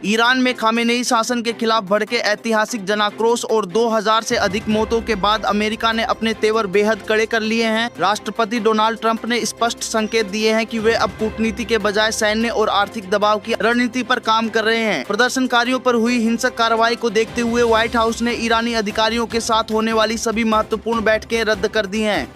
Iran में Khamenei शासन के खिलाफ भड़के ऐतिहासिक जनाक्रोश और 2000 से अधिक मौतों के बाद अमेरिका ने अपने तेवर बेहद कड़े कर लिए हैं। राष्ट्रपति डोनाल्ड ट्रंप ने स्पष्ट संकेत दिए हैं कि वे अब कूटनीति के बजाय सैन्य और आर्थिक दबाव की रणनीति पर काम कर रहे हैं। प्रदर्शनकारियों पर हुई हिंसक कार्रवाई को देखते हुए व्हाइट हाउस ने ईरानी अधिकारियों के साथ होने वाली सभी महत्वपूर्ण बैठकें रद्द कर दी हैं।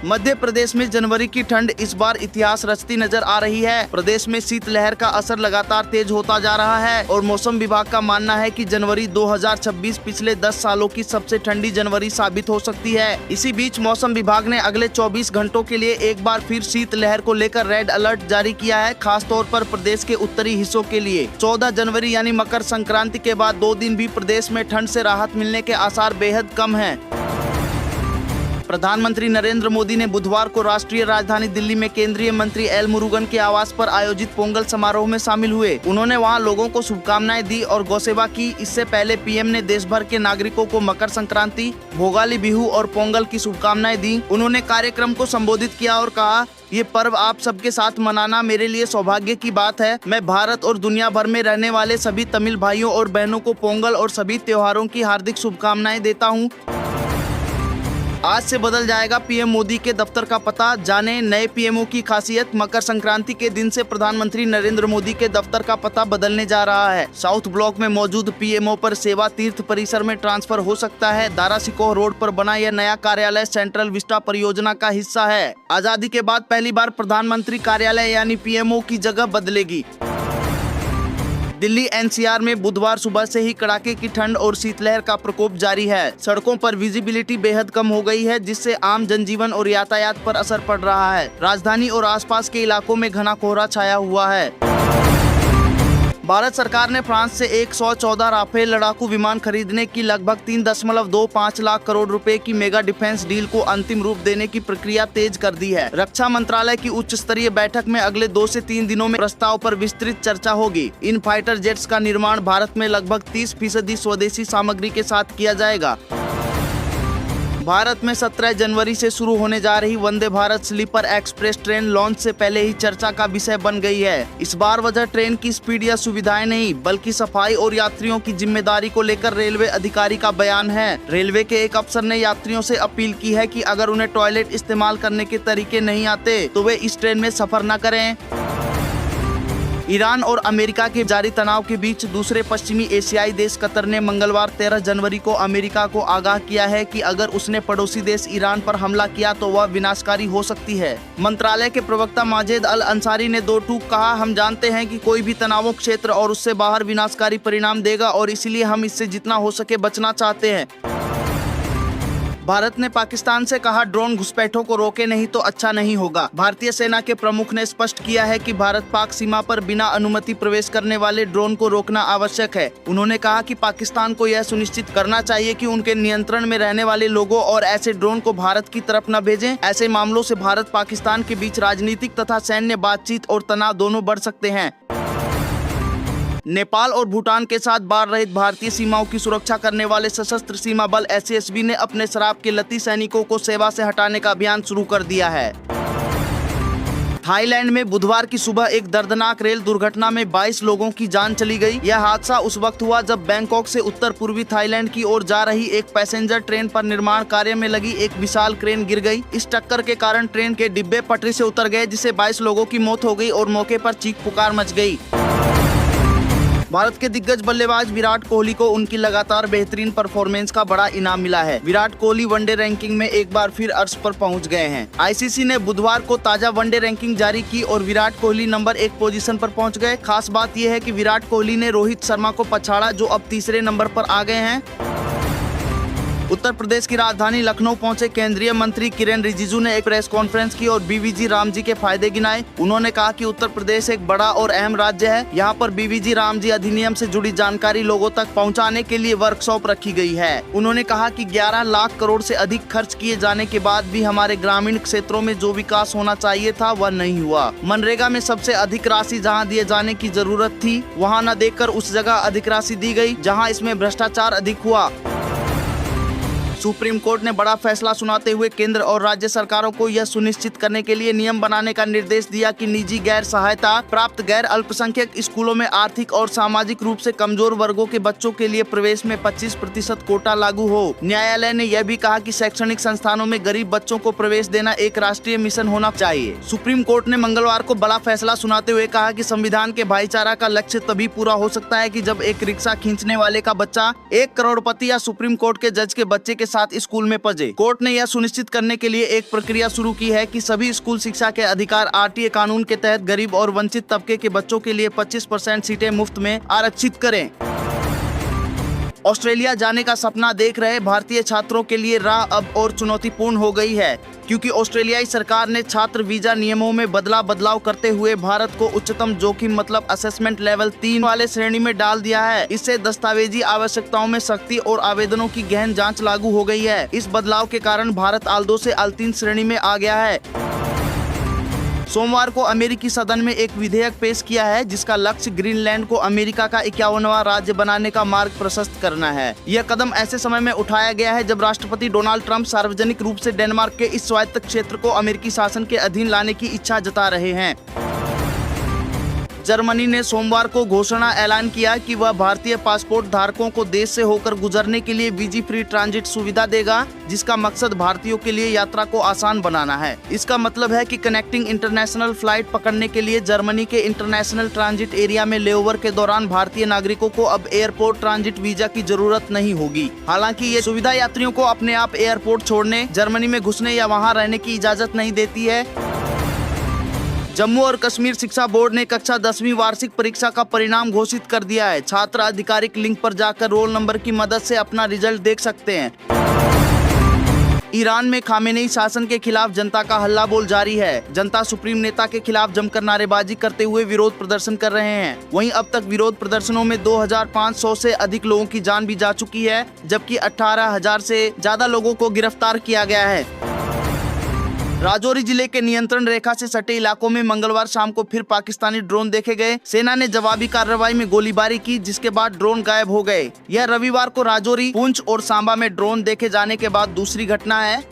मध्य प्रदेश में जनवरी की ठंड इस बार इतिहास रचती नजर आ रही है। प्रदेश में शीतलहर का असर लगातार तेज होता जा रहा है और मौसम विभाग का मानना है कि जनवरी 2026 पिछले 10 सालों की सबसे ठंडी जनवरी साबित हो सकती है। इसी बीच मौसम विभाग ने अगले 24 घंटों के लिए एक बार फिर शीतलहर को लेकर रेड अलर्ट जारी किया है, खास तौर पर प्रदेश के उत्तरी हिस्सों के लिए। 14 जनवरी यानी मकर संक्रांति के बाद 2 दिन भी प्रदेश में ठंड से राहत मिलने के आसार बेहद कम हैं। प्रधानमंत्री नरेंद्र मोदी ने बुधवार को राष्ट्रीय राजधानी दिल्ली में केंद्रीय मंत्री एल मुरुगन के आवास पर आयोजित पोंगल समारोह में शामिल हुए। उन्होंने वहां लोगों को शुभकामनाएं दी और गौसेवा की। इससे पहले पीएम ने देश भर के नागरिकों को मकर संक्रांति, भोगाली बिहू और पोंगल की शुभकामनाएं दी। उन्होंने कार्यक्रम को संबोधित किया और कहा, ये पर्व आप सबके साथ मनाना मेरे लिए सौभाग्य की बात है। मैं भारत और दुनिया भर में रहने वाले सभी तमिल भाइयों और बहनों को पोंगल और सभी त्योहारों की हार्दिक शुभकामनाएं देता हूँ। आज से बदल जाएगा पीएम मोदी के दफ्तर का पता, जाने नए पीएमओ की खासियत। मकर संक्रांति के दिन से प्रधानमंत्री नरेंद्र मोदी के दफ्तर का पता बदलने जा रहा है। साउथ ब्लॉक में मौजूद पीएमओ पर सेवा तीर्थ परिसर में ट्रांसफर हो सकता है। दारा सिकोह रोड पर बना यह नया कार्यालय सेंट्रल विस्टा परियोजना का हिस्सा है। आजादी के बाद पहली बार प्रधानमंत्री कार्यालय यानी पीएमओ की जगह बदलेगी। दिल्ली एनसीआर में बुधवार सुबह से ही कड़ाके की ठंड और शीतलहर का प्रकोप जारी है। सड़कों पर विजिबिलिटी बेहद कम हो गई है, जिससे आम जनजीवन और यातायात पर असर पड़ रहा है। राजधानी और आसपास के इलाकों में घना कोहरा छाया हुआ है। भारत सरकार ने फ्रांस से 114 राफेल लड़ाकू विमान खरीदने की लगभग 3.25 लाख करोड़ रुपए की मेगा डिफेंस डील को अंतिम रूप देने की प्रक्रिया तेज कर दी है। रक्षा मंत्रालय की उच्च स्तरीय बैठक में अगले 2 से 3 दिनों में प्रस्ताव पर विस्तृत चर्चा होगी। इन फाइटर जेट्स का निर्माण भारत में लगभग 30% स्वदेशी सामग्री के साथ किया जाएगा। भारत में 17 जनवरी से शुरू होने जा रही Vande Bharat sleeper express train launch से पहले ही चर्चा का विषय बन गई है। इस बार वजह ट्रेन की स्पीड या सुविधाएं नहीं, बल्कि सफाई और यात्रियों की जिम्मेदारी को लेकर रेलवे अधिकारी का बयान है। रेलवे के एक अफसर ने यात्रियों से अपील की है कि अगर उन्हें टॉयलेट इस्तेमाल करने के तरीके नहीं आते तो वे इस ट्रेन में सफर न करें। ईरान और अमेरिका के जारी तनाव के बीच दूसरे पश्चिमी एशियाई देश कतर ने मंगलवार 13 जनवरी को अमेरिका को आगाह किया है कि अगर उसने पड़ोसी देश ईरान पर हमला किया तो वह विनाशकारी हो सकती है। मंत्रालय के प्रवक्ता माजिद अल अंसारी ने 2 टूक कहा, हम जानते हैं कि कोई भी तनाव क्षेत्र और उससे बाहर विनाशकारी परिणाम देगा और इसलिए हम इससे जितना हो सके बचना चाहते हैं। भारत ने पाकिस्तान से कहा, ड्रोन घुसपैठों को रोके नहीं तो अच्छा नहीं होगा। भारतीय सेना के प्रमुख ने स्पष्ट किया है कि भारत पाक सीमा पर बिना अनुमति प्रवेश करने वाले ड्रोन को रोकना आवश्यक है। उन्होंने कहा कि पाकिस्तान को यह सुनिश्चित करना चाहिए कि उनके नियंत्रण में रहने वाले लोगों और ऐसे ड्रोन को भारत की तरफ न भेजें। ऐसे मामलों से भारत पाकिस्तान के बीच राजनीतिक तथा सैन्य बातचीत और तनाव दोनों बढ़ सकते हैं। नेपाल और भूटान के साथ बाढ़ रहित भारतीय सीमाओं की सुरक्षा करने वाले सशस्त्र सीमा बल एसएसबी ने अपने शराब के लती सैनिकों को सेवा से हटाने का अभियान शुरू कर दिया है। थाईलैंड में बुधवार की सुबह एक दर्दनाक रेल दुर्घटना में 22 लोगों की जान चली गई। यह हादसा उस वक्त हुआ जब बैंकॉक से उत्तर पूर्वी थाईलैंड की ओर जा रही एक पैसेंजर ट्रेन पर निर्माण कार्य में लगी एक विशाल क्रेन गिर गई। इस टक्कर के कारण ट्रेन के डिब्बे पटरी से उतर गए, जिससे 22 लोगों की मौत हो गई और मौके पर चीख पुकार मच गई। भारत के दिग्गज बल्लेबाज विराट कोहली को उनकी लगातार बेहतरीन परफॉर्मेंस का बड़ा इनाम मिला है। विराट कोहली वनडे रैंकिंग में एक बार फिर अर्श पर पहुंच गए हैं। आईसीसी ने बुधवार को ताजा वनडे रैंकिंग जारी की और विराट कोहली नंबर 1 पोजीशन पर पहुंच गए। खास बात यह है कि विराट कोहली ने रोहित शर्मा को पछाड़ा, जो अब तीसरे नंबर पर आ गए हैं। उत्तर प्रदेश की राजधानी लखनऊ पहुंचे केंद्रीय मंत्री किरेन रिजिजू ने एक प्रेस कॉन्फ्रेंस की और बीवीजी रामजी के फायदे गिनाए। उन्होंने कहा कि उत्तर प्रदेश एक बड़ा और अहम राज्य है। यहाँ पर बीवीजी रामजी अधिनियम से जुड़ी जानकारी लोगों तक पहुँचाने के लिए वर्कशॉप रखी गई है। उन्होंने कहा कि 11 लाख करोड़ से अधिक खर्च किए जाने के बाद भी हमारे ग्रामीण क्षेत्रों में जो विकास होना चाहिए था वह नहीं हुआ। मनरेगा में सबसे अधिक राशि जहाँ दिए जाने की जरूरत थी वहाँ न देकर उस जगह अधिक राशि दी गई जहाँ इसमें भ्रष्टाचार अधिक हुआ। सुप्रीम कोर्ट ने बड़ा फैसला सुनाते हुए केंद्र और राज्य सरकारों को यह सुनिश्चित करने के लिए नियम बनाने का निर्देश दिया कि निजी गैर सहायता प्राप्त गैर अल्पसंख्यक स्कूलों में आर्थिक और सामाजिक रूप से कमजोर वर्गों के बच्चों के लिए प्रवेश में 25% कोटा लागू हो। न्यायालय ने यह भी कहा कि शैक्षणिक संस्थानों में गरीब बच्चों को प्रवेश देना एक राष्ट्रीय मिशन होना चाहिए। सुप्रीम कोर्ट ने मंगलवार को बड़ा फैसला सुनाते हुए कहा कि संविधान के भाईचारा का लक्ष्य तभी पूरा हो सकता है कि जब एक रिक्शा खींचने वाले का बच्चा एक करोड़पति या सुप्रीम कोर्ट के जज के बच्चे के साथ स्कूल में पहुंचे। कोर्ट ने यह सुनिश्चित करने के लिए एक प्रक्रिया शुरू की है कि सभी स्कूल शिक्षा के अधिकार आरटीए कानून के तहत गरीब और वंचित तबके के बच्चों के लिए 25% सीटें मुफ्त में आरक्षित करें। ऑस्ट्रेलिया जाने का सपना देख रहे भारतीय छात्रों के लिए राह अब और चुनौतीपूर्ण हो गई है, क्योंकि ऑस्ट्रेलियाई सरकार ने छात्र वीजा नियमों में बदलाव करते हुए भारत को उच्चतम जोखिम मतलब असेसमेंट लेवल 3 वाले श्रेणी में डाल दिया है। इससे दस्तावेजी आवश्यकताओं में सख्ती और आवेदनों की गहन जांच लागू हो गई है। इस बदलाव के कारण भारत AL2 से AL3 श्रेणी में आ गया है। सोमवार को अमेरिकी सदन में एक विधेयक पेश किया है जिसका लक्ष्य ग्रीनलैंड को अमेरिका का 51वां राज्य बनाने का मार्ग प्रशस्त करना है। यह कदम ऐसे समय में उठाया गया है जब राष्ट्रपति डोनाल्ड ट्रंप सार्वजनिक रूप से डेनमार्क के इस स्वायत्त क्षेत्र को अमेरिकी शासन के अधीन लाने की इच्छा जता रहे हैं। जर्मनी ने सोमवार को घोषणा ऐलान किया कि वह भारतीय पासपोर्ट धारकों को देश से होकर गुजरने के लिए वीजा फ्री ट्रांजिट सुविधा देगा, जिसका मकसद भारतीयों के लिए यात्रा को आसान बनाना है। इसका मतलब है कि कनेक्टिंग इंटरनेशनल फ्लाइट पकड़ने के लिए जर्मनी के इंटरनेशनल ट्रांजिट एरिया में लेओवर के दौरान भारतीय नागरिकों को अब एयरपोर्ट ट्रांजिट वीजा की जरूरत नहीं होगी। हालांकि ये सुविधा यात्रियों को अपने आप एयरपोर्ट छोड़ने, जर्मनी में घुसने या वहाँ रहने की इजाजत नहीं देती है। जम्मू और कश्मीर शिक्षा बोर्ड ने कक्षा 10वीं वार्षिक परीक्षा का परिणाम घोषित कर दिया है। छात्र आधिकारिक लिंक पर जाकर रोल नंबर की मदद से अपना रिजल्ट देख सकते हैं। ईरान में खामेनेई शासन के खिलाफ जनता का हल्ला बोल जारी है। जनता सुप्रीम नेता के खिलाफ जमकर नारेबाजी करते हुए विरोध प्रदर्शन कर रहे हैं। वहीं अब तक विरोध प्रदर्शनों में 2500 से अधिक लोगों की जान भी जा चुकी है, जबकि 18,000 से ज्यादा लोगों को गिरफ्तार किया गया है। राजौरी जिले के नियंत्रण रेखा से सटे इलाकों में मंगलवार शाम को फिर पाकिस्तानी ड्रोन देखे गए। सेना ने जवाबी कार्रवाई में गोलीबारी की, जिसके बाद ड्रोन गायब हो गए। यह रविवार को राजौरी, पुंछ और सांबा में ड्रोन देखे जाने के बाद दूसरी घटना है।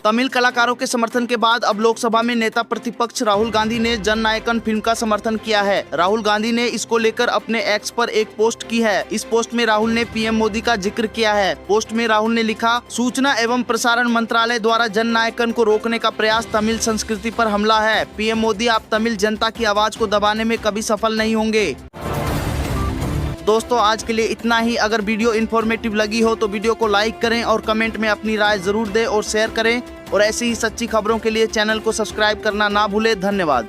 तमिल कलाकारों के समर्थन के बाद अब लोकसभा में नेता प्रतिपक्ष राहुल गांधी ने जन नायकन फिल्म का समर्थन किया है। राहुल गांधी ने इसको लेकर अपने एक्स पर एक पोस्ट की है। इस पोस्ट में राहुल ने पीएम मोदी का जिक्र किया है। पोस्ट में राहुल ने लिखा, सूचना एवं प्रसारण मंत्रालय द्वारा जन नायकन को रोकने का प्रयास तमिल संस्कृति पर हमला है। पीएम मोदी, आप तमिल जनता की आवाज को दबाने में कभी सफल नहीं होंगे। दोस्तों, आज के लिए इतना ही। अगर वीडियो इन्फॉर्मेटिव लगी हो तो वीडियो को लाइक करें और कमेंट में अपनी राय जरूर दें और शेयर करें। और ऐसी ही सच्ची खबरों के लिए चैनल को सब्सक्राइब करना ना भूलें। धन्यवाद।